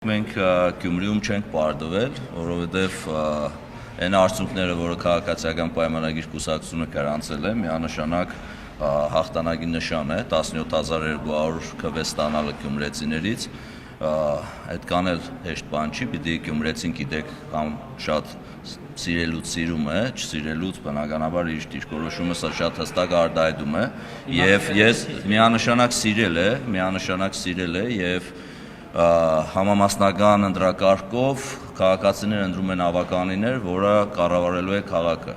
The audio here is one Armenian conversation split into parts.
Մենք Գյումրիում չենք պարտվել, որովհետև այն արդյունքները, որը քաղաքացիական պայմանագիր կուսակցությունը գրանցել է, միանշանակ հաղթանակի նշան է 17200 քվ ստանալը գյումրեցիներից, այդքան էլ հեշտ բան չի, պիտի գյումրեցին գիտեք կամ շատ սիրելուց սիրում է, չսիրելուց բնականաբար իր դիրքորոշումը սա շատ հստակ արտահայտում է, եւ ես միանշանակ սիրել է եւ համամասնական ընտրակարգով քաղաքացիները ընտրում են ավականիներ, որը կառավարելու է քաղաքը։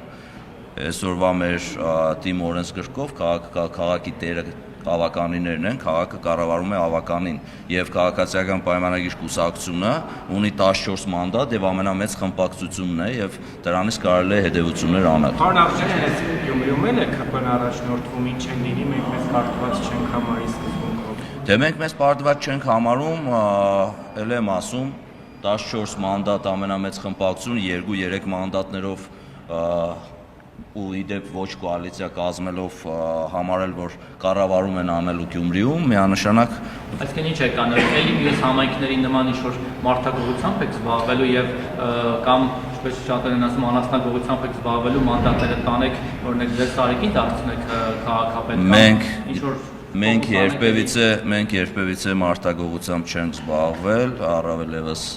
Այսօրվա մեր թիմ օրենսգրքով քաղաքի տերը ավականիներն են, քաղաքը կառավարում է ավականին եւ քաղաքացիական պայմանագիր կուսակցությունը ունի 14 մանդատ եւ ամենամեծ խմբակցությունն է եւ դրանից կարելի է հետեւություններ անել։ Պարոն Աղջանյան, այս Գյումրիում էլ է ԿՊ-ն առաջնորդվում, ինչ են լինի, մենք մեզ պարտված չենք համարի սկզբունքով։ Դե մենք մեզ պարտված չենք համարում, ել եմ ասում 14 մանդատ ամենամեծ խմբակցություն 2-3 մանդատներով ու իդեպ ոչ կոալիցիա կազմելով համարել, որ կառավարում են անելու Գյումրիում, միանշանակ Այսինքն ինչ է կանել, էլի մյուս համայնքների նման ինչ-որ մարդագործությամբ եք զբաղվելու եւ կամ ինչպես շատ են ասում անասնագործությամբ եք զբաղվելու մանդատները տանեք, օրինակ ձեր տարիքին դարձնեք քաղաքապետ։ Մենք երբևիցե մարդագործությամբ չենք զբաղվել, առավել ևս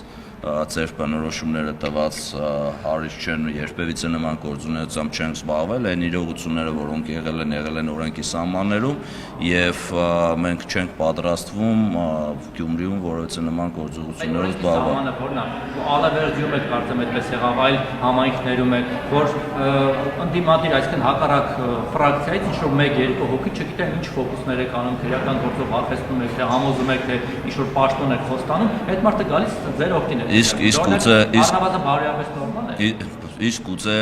ձեր բնորոշումները տված հարից չեն երբևիցե նման գործունեությամբ չենք զբաղվել, այն իրողությունները, որոնք եղել են օրենքի սահմաններում եւ մենք չենք պատրաստվում Գյումրիում որևէ նման գործողություններով զբաղվել։ Ալավերդիում եք կարծեմ այդպես եղավ, այլ համայնքներում եք, որ ընդդիմադիր, այսինքն հակառակ ֆրակցիայից ինչ-որ 1-2 հոգի չգիտեն ինչ ֆոկուսներ եք անում, քրեական գործով հաղթեցնում եք, թե համոզում եք, թե ինչ-որ պաշտոն եք խոստանում, այդ մարդը գալիս ձեր օգտին է։ Իսկ գուցե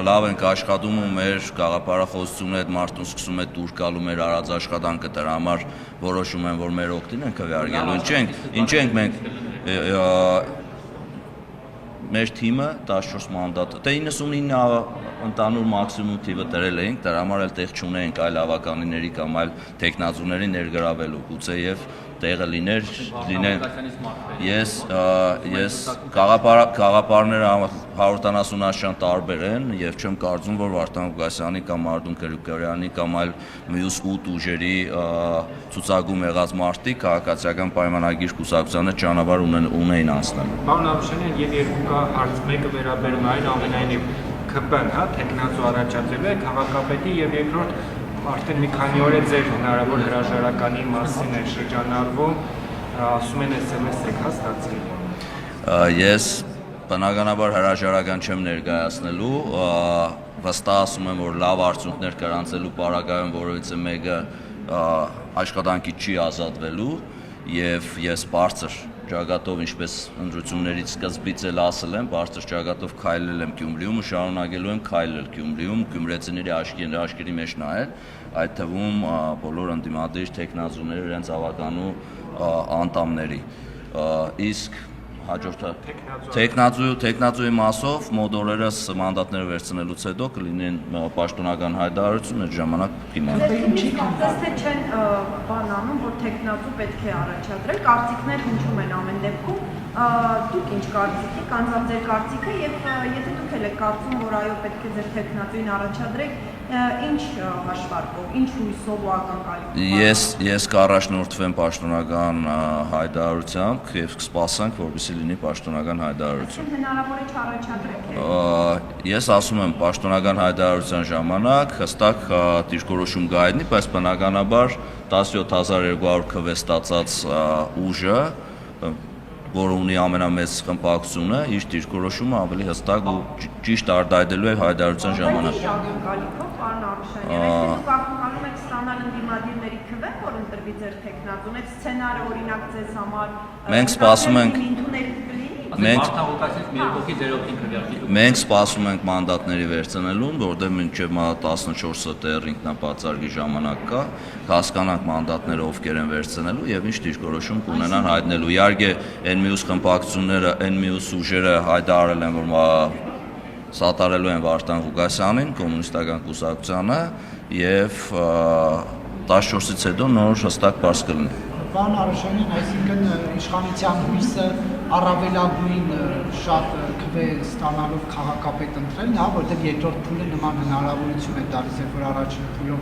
լավ ենք աշխատում ու մեր գաղափարախոսությունը այդ մարդուն սկսում է դուր գալու մեր արած աշխատանքը դրա համար որոշում են, որ մեր օգտին են քվեարկելու։ Ինչ ենք մենք մեր թիմը 14 մանդատ, դե 99 ընդանուր մաքսիմում թիվը դրել էինք, դրա համար էլ տեղ չունեինք այլ ավականիների կամ այլ տեխնազուների ներգրավելու, գուցե եւ տեղը լինեն ես գաղափարները 170-աշան տարբեր են եւ չեմ կարծում, որ Վարդան Ղուկասյանի կամ Արտուն Գրիգորյանի կամ այլ մյուս 8 ուժերի ցուցակում եղած մարդիկ քաղաքացիական պայմանագիր կուսակցությանը ճանապարհ ունեին անցնել։ Պարոն Աղջանյան, եւ երկու հարց, մեկը վերաբերում է այն ամենայնիվ ԿՊ-ն, հա, տեխնազու առաջադրելու է քաղաքապետի եւ երկրորդ արդեն մի քանի օր է ձեր հնարավոր հրաժարականի մասին է շրջանառվում, ասում են SMS եք հաստատել։ Ես բնականաբար հրաժարական չեմ ներկայացնելու, վստահ ասում եմ, որ լավ արդյունքներ գրանցելու պարագայում որևիցե մեկը աշխատանքի չի ազատվելու եւ ես բարձր ճակատով, ինչպես ընտրություններից սկզբից էլ ասել եմ, բարձր ճակատով քայլել եմ Գյումրիում ու շարունակելու եմ քայլել Գյումրիում, գյումրեցիների աչքերի մեջ նայել, այդ թվում բոլոր ընդդիմադիր տեխնազուների իրենց ավականու անդամների։ Իսկ հաջորդը տեխնազուի մասով մոտ օրերս մանդատները վերցնելուց հետո կլինեն պաշտոնական հայտարարություն, այդ ժամանակ կիմանանք։ Ինչի կարծես թե չեն բան անում, որ տեխնազու պետք է առաջադրել, կարծիքներ հնչում են ամեն դեպքում, դուք ինչ կարծիք եք, անձամբ ձեր կարծիքը եւ եթե դուք էլ եք կարծում, որ այո պետք է ձեր տեխնազուին առաջադրեք, ինչ հաշվարկով, ինչ հույսով ու ակնկալիքով։ Ես կառաջնորդվեմ պաշտոնական հայտարարությամբ եւ կսպասենք, որպեսզի լինի պաշտոնական հայտարարություն։ Հնարավոր է չառաջադրեք։ Ես ասում եմ պաշտոնական հայտարարության ժամանակ հստակ դիրքորոշում կայտնի, բայց բնականաբար 17200 քվ ստացած ուժը, որը ունի ամենամեծ խմբակցությունը, իր դիրքորոշումը ավելի հստակ ու ճիշտ արտահայտելու է հայտարարության ժամանակ։ Պարոն Արուշանյան, այսինքն դուք ակնկալում եք ստանալ ընդդիմադիրների քվե, որ ընտրվի ձեր տեխնազուն, այդ սցենարը օրինակ ձեզ համար մենք սպասում ենք Մենք սպասում ենք մանդատների վերցնելուն, որտեղ մինչև 14-ը դեռ ինքնապատասխանի ժամանակ կա, հասկանանք մանդատները ովքեր են վերցնելու եւ ինչ դիրքորոշում կունենան հայտնելու։ Իհարկե, այն մյուս խմբակցությունները, այն մյուս ուժերը հայտարարել են, որ սատարելու են Վարդան Ղուկասյանին, կոմունիստական կուսակցությանը եւ 14-ից հետո նոր հստակ բարձ կլինի։ Պարոն Արուշանյան, այսինքն իշխանության հույսը առավելագույն շատ քվե ստանալով քաղաքապետ ընտրելն է, որտեղ երկրորդ փուլը նման հնարավորություն է տալիս, երբ որ առաջին փուլով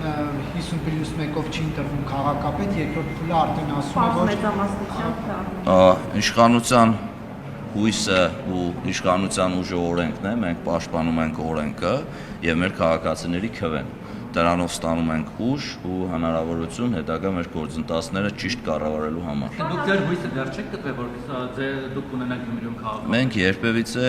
50+1-ով չի ընտրվում քաղաքապետ, երկրորդ փուլը արդեն ասում է, որ իշխանության հույսը ու իշխանության ուժը օրենքն է, մենք պաշտպանում ենք օրենքը եւ մեր քաղաքացիների քվեն։ Դրանով ստանում ենք ուժ ու հնարավորություն հետագա մեր գործընթացները ճիշտ կառավարելու համար։ Դուք ձեր հույսը դեռ չեք գտվել, որ դուք ունենաք Գյումրիում քաղաք։ Մենք երբևիցե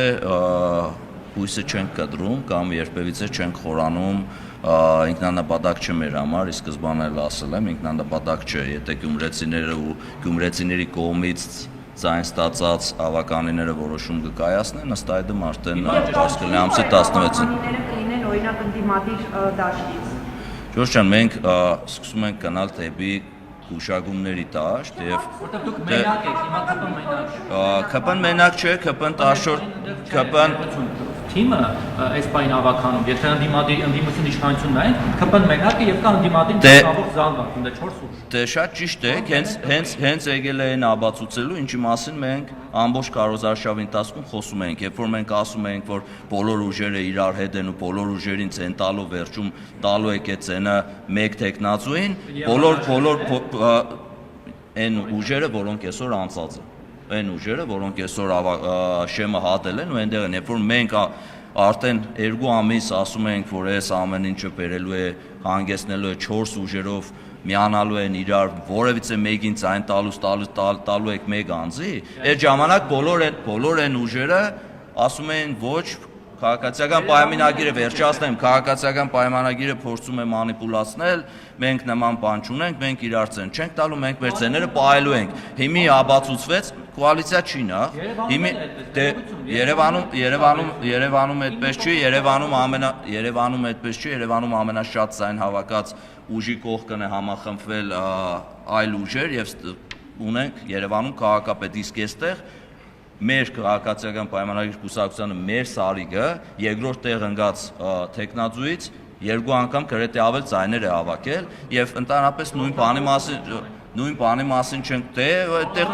հույսը չենք կտրում կամ երբևիցե չենք խորանում, ինքնանպատակ չէ մեր համար, ի սկզբանե էլ ասել եմ, ինքնանպատակ չէ, եթե գյումրեցիները ու գյումրեցիների կողմից ձայն ստացած ավականիները որոշում կկայացնեն, ըստ այդմ արդեն այս կլինի ամսի 16-ին։ Կլինեն օրինակ ընդդիմադիր դաշտից։ Ժորժ ջան, մենք սկսում ենք գնալ դեպի հուշագումների դաշտ եւ Որտեղ դուք մենակ եք, հիմա ԿՊ մենակ չէ։ ԿՊ-ն մենակ չէ, ԿՊ-ն 14 թիմը այս բային ավականում, եթե ընդդիմություն իշխանություն նայենք, ԿՊ-ն մենակ է եւ կա ընդդիմադին ամբողջ զանգված, ունի 4 ուժ։ Դե շատ ճիշտ է, հենց եկել է այն ապացուցելու, ինչի մասին մենք ամբողջ կարոզարշավի ընթացքում խոսում ենք, երբ որ մենք ասում ենք, որ բոլոր ուժերը իրար հետ են ու բոլոր ուժերին ցեն տալու վերջում տալու եք այդ ցենը մեկ տեխնացուին, բոլոր այն ուժերը, որոնք այսօր անցած են, այն ուժերը, որոնք այսօր շեմը հատել են ու այնտեղ են, երբ որ մենք արդեն 2 ամիս ասում ենք, որ այս ամեն ինչը բերելու է, հանգեցնելու է 4 ուժերով միանալու են իրար, որևիցե մեկին ցայն տալու եք մեկ անձի, այդ ժամանակ բոլոր են ուժերը ասում են ոչ, քաղաքացիական պայմանագիրը վերջացնեմ, քաղաքացիական պայմանագիրը փորձում է մանիպուլացնել, մենք նման բան չունենք, մենք իրար ցեն չենք տալու, մենք մեր ցեները պահելու ենք։ Հիմի ապացուցվեց կոալիցիա չի նա։ Հիմի Երևանում այդպես չի, Երևանում այդպես չի, Երևանում ամենաշատ ցայն հավաքած ուժի կողքն է համախմբվել այլ ուժեր եւ ունենք Երևանում քաղաքապետ, իսկ այստեղ մեր քաղաքացիական պայմանագրի կուսակցությանը մեր սարիգը երկրորդ տեղ ընկած տեխնացուից 2 անգամ գրեթե ավել ձայներ է հավաքել եւ ընդհանրապես նույն բանի մասին չենք թե այդտեղ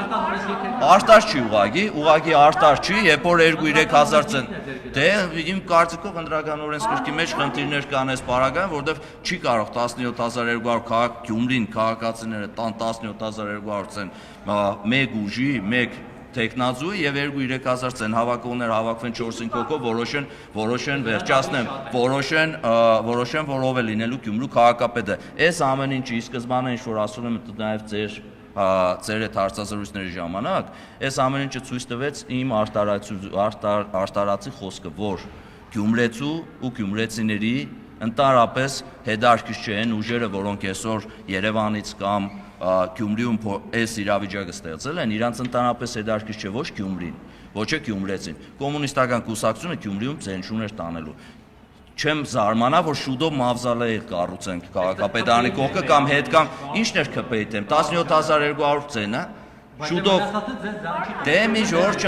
արտար չի ուղղակի արտար չի, երբ որ 2-3 հազար ցեն դե իմ կարծիքով ընդրական օրենսգրքի մեջ խնդիրներ կան այս պարագայում, որովհետեւ չի կարող 17200 քաղաք Գյումրին քաղաքացիները տան 17200 ցեն մեկ ուժի, մեկ տեխնացու եւ 2-3 հազար ցեն հավաքողներ հավաքվեն 4-5 հոգով որոշեն վերջացնեմ, որոշեն որով է լինելու Գյումրու քաղաքապետը։ Այս ամեն ինչի սկզբանե ինչ որ ասում եմ նաեւ ձեր այդ հարցազրույցների ժամանակ, այս ամեն ինչը ցույց տվեց իմ արտարացի խոսքը, որ գյումրեցու ու գյումրեցիների ընդհանրապես հետաքրքիր չեն ուժերը, որոնք այսօր Երևանից կամ Գյումրիում այս իրավիճակը ստեղծել են, իրանց ընդհանրապես հետաքրքիր չէ ոչ Գյումրին, ոչ է գյումրեցին։ Կոմունիստական կուսակցությունը Գյումրիում ցենզուր տանելու։ Չեմ զարմանա, որ շուտով մավզալեյ կառուցենք քաղաքապետարանի կողքը կամ հետ կամ ինչն էր ԿՊ-ի դեմ 17200 ցենը շուտով դե մի Ժորժ